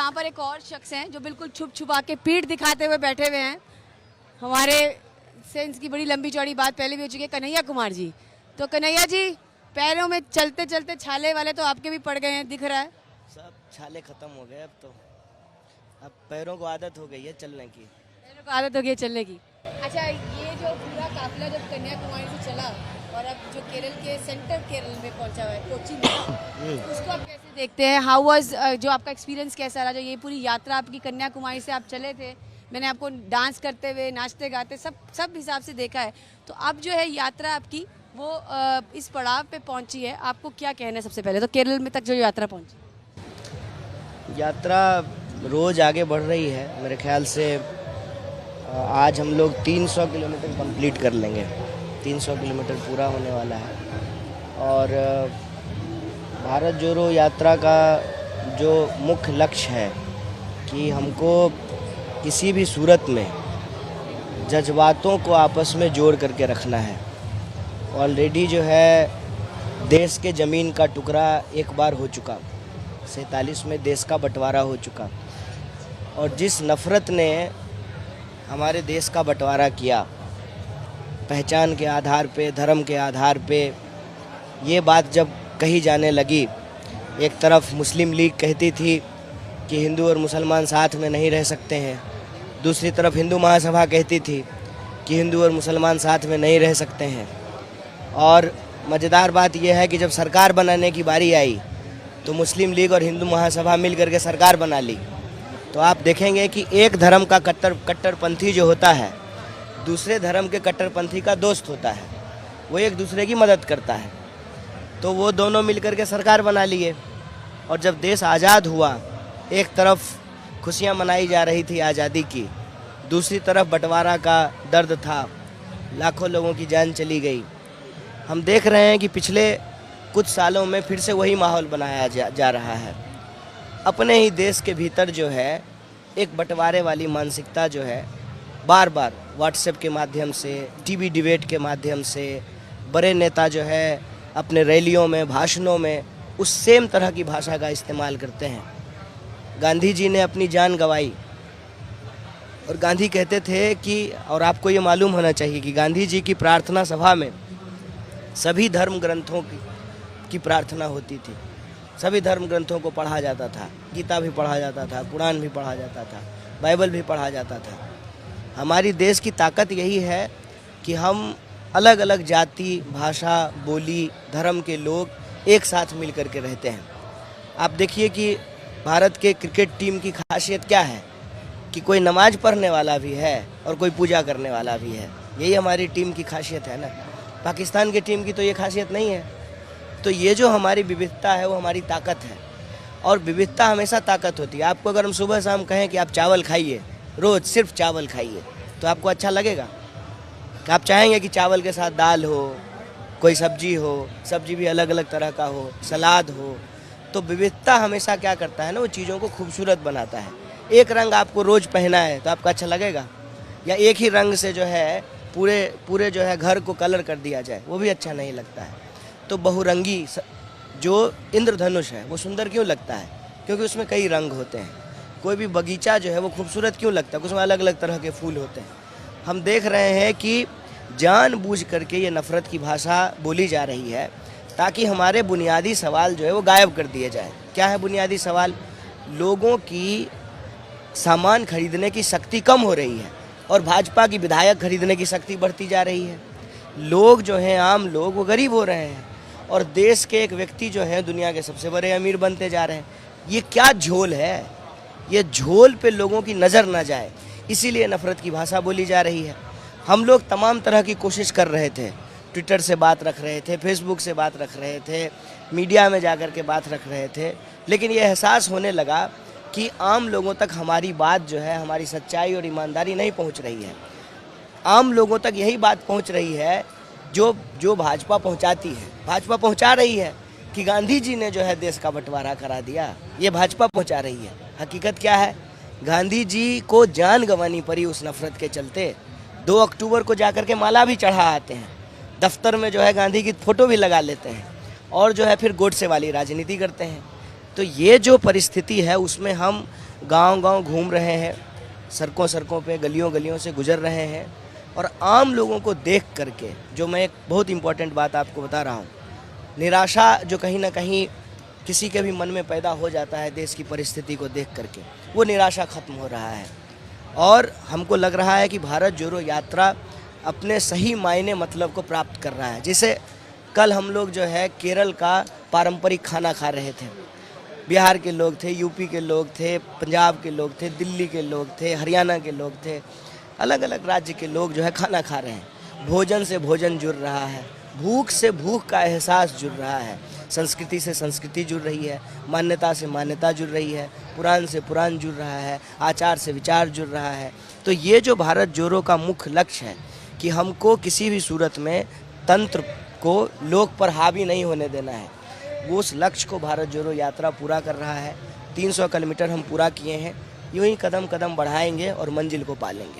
यहाँ पर एक और शख्स हैं जो बिल्कुल छुप छुपा के पीठ दिखाते हुए बैठे हुए हैं। हमारे से इनकी बड़ी लंबी चौड़ी बात पहले भी हो चुकी है, कन्हैया कुमार जी। तो कन्हैया जी, पैरों में चलते चलते छाले वाले तो आपके भी पड़ गए हैं, दिख रहा है। सब छाले खत्म हो गए अब पैरों को आदत हो गई है चलने की। पैरों को आदत हो गई है चलने की। अच्छा, ये जो पूरा काफिला जब कन्याकुमारी से चला और अब जो केरल के सेंटर केरल में पहुंचा हुआ है, कोच्चि में, उसको आप कैसे देखते हैं? हाउ वाज, जो आपका एक्सपीरियंस कैसा रहा? जो ये पूरी यात्रा आपकी कन्याकुमारी से आप चले थे, मैंने आपको डांस करते हुए, नाचते गाते सब हिसाब से देखा है। तो अब जो है यात्रा आपकी वो इस पड़ाव पे पहुंची है, आपको क्या कहना है? सबसे पहले तो केरल में तक जो यात्रा पहुंची, यात्रा रोज़ आगे बढ़ रही है। मेरे ख्याल से आज हम लोग 300 किलोमीटर कंप्लीट कर लेंगे। 300 किलोमीटर पूरा होने वाला है। और भारत जोड़ो यात्रा का जो मुख्य लक्ष्य है कि हमको किसी भी सूरत में जज्बातों को आपस में जोड़ करके रखना है। ऑलरेडी जो है देश के ज़मीन का टुकड़ा एक बार हो चुका, 47 में देश का बंटवारा हो चुका। और जिस नफ़रत ने हमारे देश का बंटवारा किया, पहचान के आधार पे, धर्म के आधार पे, ये बात जब कही जाने लगी, एक तरफ मुस्लिम लीग कहती थी कि हिंदू और मुसलमान साथ में नहीं रह सकते हैं, दूसरी तरफ हिंदू महासभा कहती थी कि हिंदू और मुसलमान साथ में नहीं रह सकते हैं। और मज़ेदार बात यह है कि जब सरकार बनाने की बारी आई तो मुस्लिम लीग और हिंदू महासभा मिल करके सरकार बना ली। तो आप देखेंगे कि एक धर्म का कट्टरपंथी जो होता है दूसरे धर्म के कट्टरपंथी का दोस्त होता है, वो एक दूसरे की मदद करता है। तो वो दोनों मिल करके सरकार बना लिए। और जब देश आज़ाद हुआ, एक तरफ खुशियाँ मनाई जा रही थी आज़ादी की, दूसरी तरफ बंटवारा का दर्द था, लाखों लोगों की जान चली गई। हम देख रहे हैं कि पिछले कुछ सालों में फिर से वही माहौल बनाया जा रहा है। अपने ही देश के भीतर जो है एक बंटवारे वाली मानसिकता जो है बार बार व्हाट्सएप के माध्यम से, टीवी डिबेट के माध्यम से, बड़े नेता जो है अपने रैलियों में, भाषणों में उस सेम तरह की भाषा का इस्तेमाल करते हैं। गांधी जी ने अपनी जान गंवाई और गांधी कहते थे कि, और आपको ये मालूम होना चाहिए कि गांधी जी की प्रार्थना सभा में सभी धर्म ग्रंथों की प्रार्थना होती थी। सभी धर्म ग्रंथों को पढ़ा जाता था, गीता भी पढ़ा जाता था, कुरान भी पढ़ा जाता था, बाइबल भी पढ़ा जाता था। हमारी देश की ताकत यही है कि हम अलग अलग जाति, भाषा, बोली, धर्म के लोग एक साथ मिल कर के रहते हैं। आप देखिए कि भारत के क्रिकेट टीम की खासियत क्या है कि कोई नमाज पढ़ने वाला भी है और कोई पूजा करने वाला भी है। यही हमारी टीम की खासियत है ना। पाकिस्तान की टीम की तो ये खासियत नहीं है। तो ये जो हमारी विविधता है वो हमारी ताकत है, और विविधता हमेशा ताकत होती है। आपको अगर हम सुबह शाम कहें कि आप चावल खाइए, रोज़ सिर्फ चावल खाइए, तो आपको अच्छा लगेगा? कि आप चाहेंगे कि चावल के साथ दाल हो, कोई सब्जी हो, सब्जी भी अलग अलग तरह का हो, सलाद हो। तो विविधता हमेशा क्या करता है ना, वो चीज़ों को खूबसूरत बनाता है। एक रंग आपको रोज़ पहना है तो आपको अच्छा लगेगा? या एक ही रंग से जो है पूरे जो है घर को कलर कर दिया जाए, वो भी अच्छा नहीं लगता है। तो बहुरंगी जो इंद्रधनुष है वो सुंदर क्यों लगता है? क्योंकि उसमें कई रंग होते हैं। कोई भी बगीचा जो है वो खूबसूरत क्यों लगता है? उसमें अलग अलग तरह के फूल होते हैं। हम देख रहे हैं कि जानबूझ करके ये नफ़रत की भाषा बोली जा रही है ताकि हमारे बुनियादी सवाल जो है वो गायब कर दिए जाए। क्या है बुनियादी सवाल? लोगों की सामान खरीदने की शक्ति कम हो रही है और भाजपा की विधायक खरीदने की शक्ति बढ़ती जा रही है। लोग जो हैं, आम लोग, वो गरीब हो रहे हैं और देश के एक व्यक्ति जो है दुनिया के सबसे बड़े अमीर बनते जा रहे हैं। ये क्या झोल है? ये झोल पे लोगों की नज़र ना जाए, इसीलिए नफ़रत की भाषा बोली जा रही है। हम लोग तमाम तरह की कोशिश कर रहे थे, ट्विटर से बात रख रहे थे, फेसबुक से बात रख रहे थे, मीडिया में जाकर के बात रख रहे थे, लेकिन ये एहसास होने लगा कि आम लोगों तक हमारी बात जो है, हमारी सच्चाई और ईमानदारी नहीं पहुंच रही है। आम लोगों तक यही बात पहुंच रही है जो भाजपा पहुंचाती है। भाजपा पहुंचा रही है कि गांधी जी ने जो है देश का बंटवारा करा दिया, ये भाजपा पहुंचा रही है। हकीकत क्या है? गांधी जी को जान गंवानी पड़ी उस नफ़रत के चलते। 2 अक्टूबर को जाकर के माला भी चढ़ा आते हैं, दफ्तर में जो है गांधी की फ़ोटो भी लगा लेते हैं और जो है फिर गोडसे वाली राजनीति करते हैं। तो ये जो परिस्थिति है उसमें हम गांव-गांव घूम रहे हैं, सड़कों पे, गलियों-गलियों से गुजर रहे हैं और आम लोगों को देख करके, जो मैं एक बहुत इम्पोर्टेंट बात आपको बता रहा हूँ, निराशा जो कहीं ना कहीं किसी के भी मन में पैदा हो जाता है देश की परिस्थिति को देख करके, वो निराशा खत्म हो रहा है। और हमको लग रहा है कि भारत जोड़ो यात्रा अपने सही मायने मतलब को प्राप्त कर रहा है। जैसे कल हम लोग जो है केरल का पारंपरिक खाना खा रहे थे, बिहार के लोग थे, यूपी के लोग थे, पंजाब के लोग थे, दिल्ली के लोग थे, हरियाणा के लोग थे, अलग अलग राज्य के लोग जो है खाना खा रहे हैं। भोजन से भोजन जुड़ रहा है, भूख से भूख का एहसास जुड़ रहा है, संस्कृति से संस्कृति जुड़ रही है, मान्यता से मान्यता जुड़ रही है, पुराण से पुराण जुड़ रहा है, आचार से विचार जुड़ रहा है। तो ये जो भारत जोड़ो का मुख्य लक्ष्य है कि हमको किसी भी सूरत में तंत्र को लोक पर हावी नहीं होने देना है, वो उस लक्ष्य को भारत जोड़ो यात्रा पूरा कर रहा है। 300 किलोमीटर हम पूरा किए हैं, यूँ ही कदम कदम बढ़ाएंगे और मंजिल को पालेंगे।